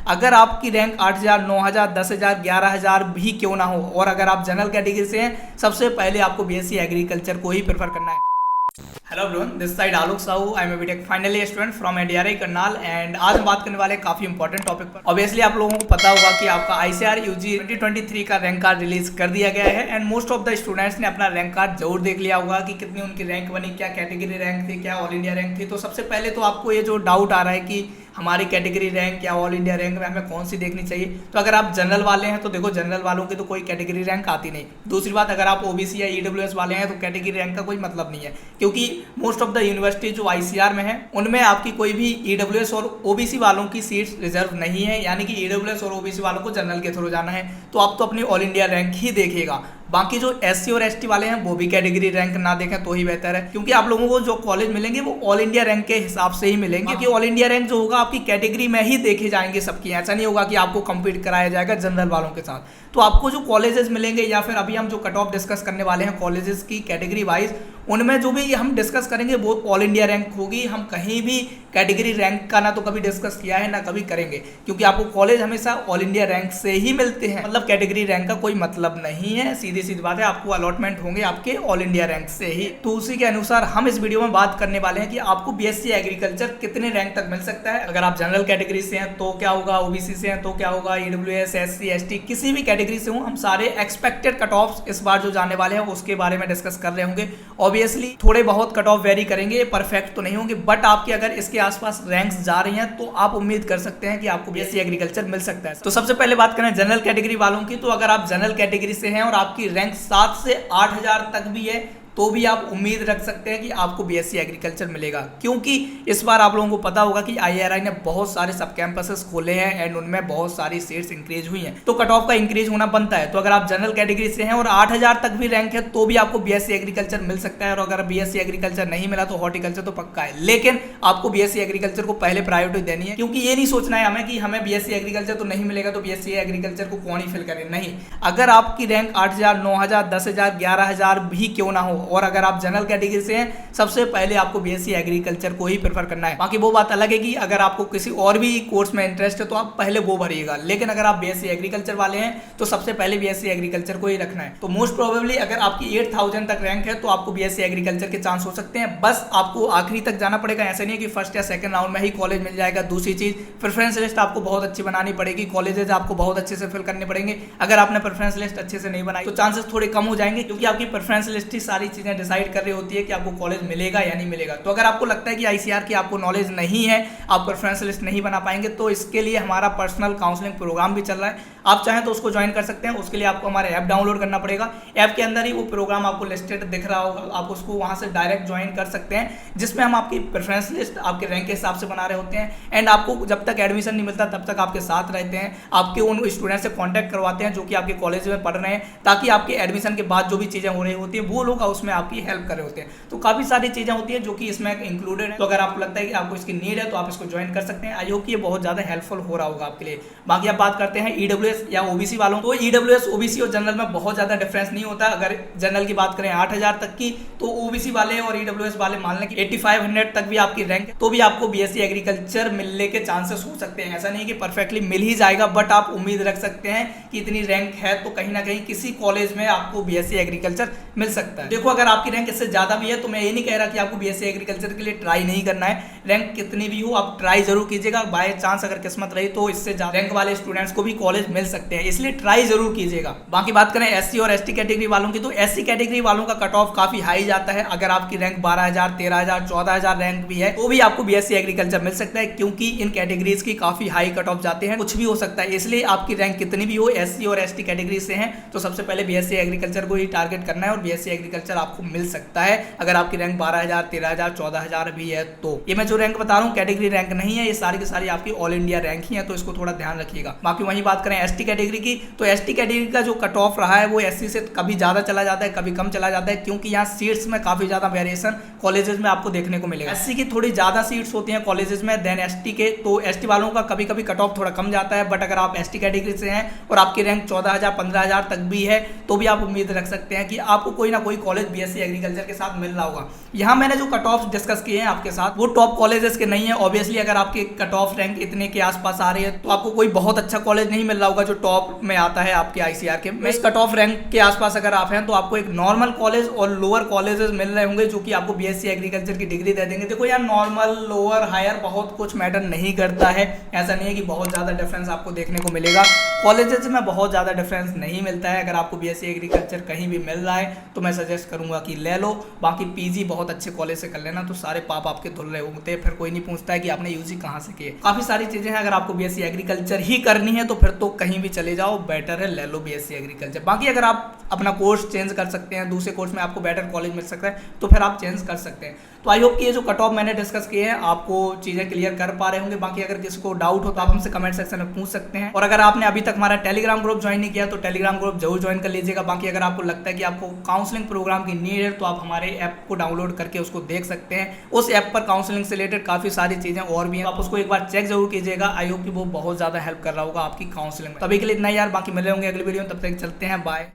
अगर आपकी रैंक 8000, 9000, 10000, 11000 भी क्यों ना हो, और अगर आप जनरल कैटेगरी से हैं, सबसे पहले आपको बीएससी एग्रीकल्चर को ही प्रेफर करना है। Hello everyone, this side Alok Sahu. I am a BTech final year student from ADRI Karnal and आज हम बात करने वाले हैं काफी इंपॉर्टेंट टॉपिक पर। ऑब्वियसली आप लोगों को पता होगा कि आपका आईसीआर यूजी 2023 का रैंक कार्ड रिलीज कर दिया गया है and most of the students ने अपना रैंक कार्ड जरूर देख लिया होगा कि कितनी उनकी रैंक बनी, क्या कैटेगरी रैंक थी, क्या ऑल इंडिया रैंक थी। तो सबसे पहले तो आपको ये जो डाउट आ रहा है कि हमारी कैटेगरी रैंक या ऑल इंडिया रैंक में हमें कौन सी देखनी चाहिए, तो अगर आप जनरल वाले हैं तो देखो जनरल वालों की तो कोई कैटेगरी रैंक आती नहीं। दूसरी बात, अगर आप ओबीसी या ईडब्ल्यूएस वाले हैं तो कैटेगरी रैंक का कोई मतलब नहीं है, क्योंकि मोस्ट ऑफ द यूनिवर्सिटी जो आईसीआर में है उनमें आपकी कोई भी ईडब्ल्यूएस और ओबीसी वालों की सीट्स रिजर्व नहीं है, यानी कि ईडब्ल्यूएस और ओबीसी वालों को जनरल के थ्रू जाना है। तो आप तो अपनी ऑल इंडिया रैंक ही देखिएगा। बाकी जो एससी और एसटी वाले हैं वो भी कैटेगरी रैंक ना देखें तो ही बेहतर है, क्योंकि आप लोगों को जो कॉलेज मिलेंगे वो ऑल इंडिया रैंक के हिसाब से ही मिलेंगे, क्योंकि ऑल इंडिया रैंक जो होगा आपकी कैटेगरी में ही देखे जाएंगे सबकी। ऐसा नहीं होगा कि आपको कंपीट कराया जाएगा जनरल वालों के साथ। तो आपको जो कॉलेजेस मिलेंगे या फिर अभी हम जो कट ऑफ डिस्कस करने वाले हैं कॉलेजेस की कैटेगरी वाइज, उनमें जो भी हम डिस्कस करेंगे वो ऑल इंडिया रैंक होगी। हम कहीं भी कैटेगरी रैंक का ना तो कभी डिस्कस किया है ना कभी करेंगे, क्योंकि आपको कॉलेज हमेशा ऑल इंडिया रैंक से ही मिलते हैं। मतलब कैटेगरी रैंक का कोई मतलब नहीं है, सीधी सीधी बात है, आपको अलॉटमेंट होंगे आपके ऑल इंडिया रैंक से ही। तो उसी के अनुसार हम इस वीडियो में बात करने वाले हैं कि आपको बीएससी एग्रीकल्चर कितने रैंक तक मिल सकता है। अगर आप जनरल कैटेगरी से हैं तो क्या होगा, ओबीसी से हैं तो क्या होगा, ईडब्ल्यूएस, एससी, एसटी, किसी भी कैटेगरी से हो, हम सारे एक्सपेक्टेड कट ऑफ इस बार जो जाने वाले हैं उसके बारे में डिस्कस कर रहे होंगे। ऑब्वियसली थोड़े बहुत कट ऑफ वेरी करेंगे, परफेक्ट तो नहीं होंगे, बट आपके अगर इसके आसपास रैंक्स जा रही हैं तो आप उम्मीद कर सकते हैं कि आपको बीएससी एग्रीकल्चर मिल सकता है। तो सबसे पहले बात करें जनरल कैटेगरी वालों की, तो अगर आप जनरल कैटेगरी से हैं और आपकी रैंक 7 से 8000 तक भी है तो भी आप उम्मीद रख सकते हैं कि आपको बीएससी एग्रीकल्चर मिलेगा, क्योंकि इस बार आप लोगों को पता होगा कि आईआरआई ने बहुत सारे सब कैंपसेस खोले हैं एंड उनमें बहुत सारी सीट्स इंक्रीज हुई हैं, तो कट ऑफ का इंक्रीज होना बनता है। तो अगर आप जनरल कैटेगरी से हैं और 8000 तक भी रैंक है तो भी आपको बीएससी एग्रीकल्चर मिल सकता है, और अगर बीएससी एग्रीकल्चर नहीं मिला तो हॉर्टिकल्चर तो पक्का है, लेकिन आपको बीएससी एग्रीकल्चर को पहले प्रायोरिटी देनी है, क्योंकि ये नहीं सोचना है हमें कि हमें बीएससी एग्रीकल्चर तो नहीं मिलेगा तो बीएससी एग्रीकल्चर को कौन ही फिल करे। नहीं, अगर आपकी रैंक 8000, 9000, 10000, 11000 भी क्यों ना हो, और अगर आप जनरल कैटेगरी से हैं, सबसे पहले आपको बीएससी एग्रीकल्चर को ही प्रेफर करना है। बाकी वो बात अलग है कि अगर आपको किसी और भी कोर्स में इंटरेस्ट है तो आप पहले वो भरिएगा, लेकिन अगर आप बीएससी एग्रीकल्चर वाले हैं तो सबसे पहले बीएससी एग्रीकल्चर को ही रखना है। तो मोस्ट प्रोबेबली अगर आपकी 8000 तक रैंक है तो आपको बीएससी एग्रीकल्चर के चांस हो सकते हैं, बस आपको आखिरी तक जाना पड़ेगा। ऐसा नहीं है कि फर्स्ट या सेकंड राउंड में ही कॉलेज मिल जाएगा। दूसरी चीज, प्रेफरेंस लिस्ट आपको बहुत अच्छी बनानी पड़ेगी, कॉलेजेस आपको बहुत अच्छे से फिल करने पड़ेंगे। अगर आपने प्रेफरेंस लिस्ट अच्छे से नहीं बनाई तो चांसेस थोड़े कम हो जाएंगे, क्योंकि आपकी प्रेफरेंस लिस्ट ही सारी चीजें डिसाइड कर रही होती है कि आपको कॉलेज मिलेगा या नहीं मिलेगा। तो अगर आपको लगता है कि आईसीआर की आपको नॉलेज नहीं है, आप प्रेफरेंस लिस्ट नहीं बना पाएंगे, तो इसके लिए हमारा पर्सनल काउंसलिंग प्रोग्राम भी चल रहा है। आप चाहें तो उसको ज्वाइन कर सकते हैं। उसके लिए आपको हमारा ऐप डाउनलोड करना पड़ेगा। ऐप के अंदर ही वो प्रोग्राम आपको लिस्टेड दिख रहा होगा, आप उसको वहां से डायरेक्ट ज्वाइन कर सकते हैं, जिसमें हम आपकी प्रेफरेंस लिस्ट आपके रैंक के हिसाब से बना रहे होते हैं एंड आपको जब तक एडमिशन नहीं मिलता तब तक आपके साथ रहते हैं, आपके उन स्टूडेंट से कॉन्टैक्ट करवाते हैं जो कि आपके कॉलेज में पढ़ रहे हैं, ताकि आपके एडमिशन के बाद जो भी चीजें हो रही होती है वो लोग उसमें आपकी हेल्प कर रहे होते हैं। तो काफी सारी चीजें होती है जो कि इसमें इंक्लूडेड है। तो अगर आपको लगता है कि आपको इसकी नीड है तो आप इसको ज्वाइन कर सकते हैं। आई होप कि ये बहुत ज्यादा हेल्पफुल हो रहा होगा आपके लिए। बाकी आप बात करते हैं ईडब्ल्यूएस या ओबीसी वालों, तो ईडब्ल्यूएस, ओबीसी और जनरल में बहुत ज्यादा डिफरेंस नहीं होता। अगर जनरल की बात करें 8000 तक की, तो ओबीसी वाले और ईडब्ल्यूएस वाले मान लें कि 8500 तक भी आपकी रैंक है तो भी आपको बीएससी एग्रीकल्चर मिलने के चांसेस हो सकते हैं। ऐसा नहीं कि परफेक्टली मिल ही जाएगा, बट आप उम्मीद रख सकते हैं कि इतनी रैंक है तो कहीं ना कहीं किसी कॉलेज में आपको बीएससी एग्रीकल्चर मिल सकता है। देखो, अगर आपकी रैंक इससे ज्यादा भी है तो मैं ये नहीं कह रहा कि आपको बीएससी एग्रीकल्चर के लिए ट्राई नहीं करना है। रैंक कितनी भी हो आप ट्राई जरूर कीजिएगा। बाय चांस अगर किस्मत रही तो इससे ज्यादा रैंक वाले स्टूडेंट्स को भी कॉलेज मिल सकते हैं, इसलिए ट्राई जरूर कीजिएगा। बाकी बात करें एससी और एसटी कैटेगरी वालों की, तो एससी कैटेगरी वालों का कट ऑफ काफी हाई जाता है। अगर आपकी रैंक 12000, 13000, 14000 रैंक भी है तो भी आपको बीएससी एग्रीकल्चर मिल सकता है, क्योंकि इन कैटेगरीज की काफी हाई कट ऑफ जाते हैं। कुछ भी हो सकता है, इसलिए आपकी रैंक कितनी भी हो, एससी और एसटी कैटेगरी से हैं तो सबसे पहले बीएससी एग्रीकल्चर को ही टारगेट करना है और बीएससी एग्रीकल्चर आपको मिल सकता है अगर आपकी रैंक 12000, 13000, 14000 भी है तो। ये मैं जो रैंक बता रहा हूँ कैटेगरी रैंक नहीं है, ये सारी की सारी आपकी ऑल इंडिया रैंक ही है, तो इसको थोड़ा ध्यान रखिएगा। बाकी वहीं बात करें एसटी कैटेगरी की, तो एसटी कैटेगरी का जो कट ऑफ रहा है वो एससी से कभी ज्यादा चला जाता है, कभी कम चला जाता है, क्योंकि यहाँ सीट्स में काफी ज्यादा वेरिएशन कॉलेजेस में आपको देखने को मिलेगा। एससी की थोड़ी ज्यादा सीट्स होती हैं कॉलेजेस में देन एसटी के, तो एसटी वालों का कभी कभी कट ऑफ थोड़ा कम जाता है, बट अगर आप एसटी कैटेगरी से हैं और आपकी रैंक 14000, 15000 तक भी है तो भी आप उम्मीद रख सकते हैं कि आपको कोई ना कोई कॉलेज कॉलेज बीएससी एग्रीकल्चर के साथ मिल रहा होगा। यहाँ मैंने जो कट ऑफ डिस्कस किए हैं आपके साथ वो टॉप कॉलेजेस के नहीं है। ऑब्वियसली अगर आपके कट ऑफ रैंक इतने के आसपास आ रही है तो आपको कोई बहुत अच्छा कॉलेज नहीं मिल रहा होगा जो टॉप में आता है आपके आईसीआर के। इस कट ऑफ रैंक के आसपास अगर आप हैं तो आपको एक नॉर्मल कॉलेज और लोअर कॉलेजेस मिल रहे होंगे जो कि आपको बीएससी एग्रीकल्चर की डिग्री दे देंगे। देखो यार, नॉर्मल लोअर हायर बहुत कुछ मैटर नहीं करता है। ऐसा नहीं है कि बहुत ज़्यादा डिफरेंस आपको देखने को मिलेगा। कॉलेजेस में बहुत ज़्यादा डिफरेंस नहीं मिलता है। अगर आपको बीएससी एग्रीकल्चर कहीं भी मिल रहा है तो मैं सजेस्ट करूंगा कि ले लो। बाकी पीजी बहुत अच्छे कॉलेज से कर लेना तो सारे पाप आपके धुल रहे होते हैं, फिर कोई नहीं पूछता है कि आपने यूजी कहाँ से किए। काफ़ी सारी चीज़ें हैं। अगर आपको बीएससी एग्रीकल्चर ही करनी है तो फिर तो कहीं भी चले जाओ, बेटर है ले लो बीएससी एग्रीकल्चर। बाकी अगर आप अपना कोर्स चेंज कर सकते हैं, दूसरे कोर्स में आपको बेटर कॉलेज मिल सकता है तो फिर आप चेंज कर सकते हैं। तो आई होप कि ये जो कट ऑफ मैंने डिस्कस किए हैं आपको चीज़ें क्लियर कर पा रहे होंगे। बाकी अगर किसी को डाउट हो तो आप हमसे कमेंट सेक्शन में पूछ सकते हैं। और अगर आपने अभी तक हमारा टेलीग्राम ग्रुप ज्वाइन नहीं किया तो टेलीग्राम ग्रुप जरूर ज्वाइन कर लीजिएगा। बाकी अगर आपको लगता है कि आपको काउंसलिंग प्रोग्राम की नीड है तो आप हमारे ऐप को डाउनलोड करके उसको देख सकते हैं। उस ऐप पर काउंसलिंग से रिलेटेड काफ़ी सारी चीज़ें और भी हैं, आप उसको एक बार चेक जरूर कीजिएगा। आई होप कि वो बहुत ज़्यादा हेल्प कर रहा होगा आपकी काउंसलिंग में। तभी के लिए इतना ही यार, बाकी मिले होंगे अगली वीडियो में, तब तक चलते हैं, बाय।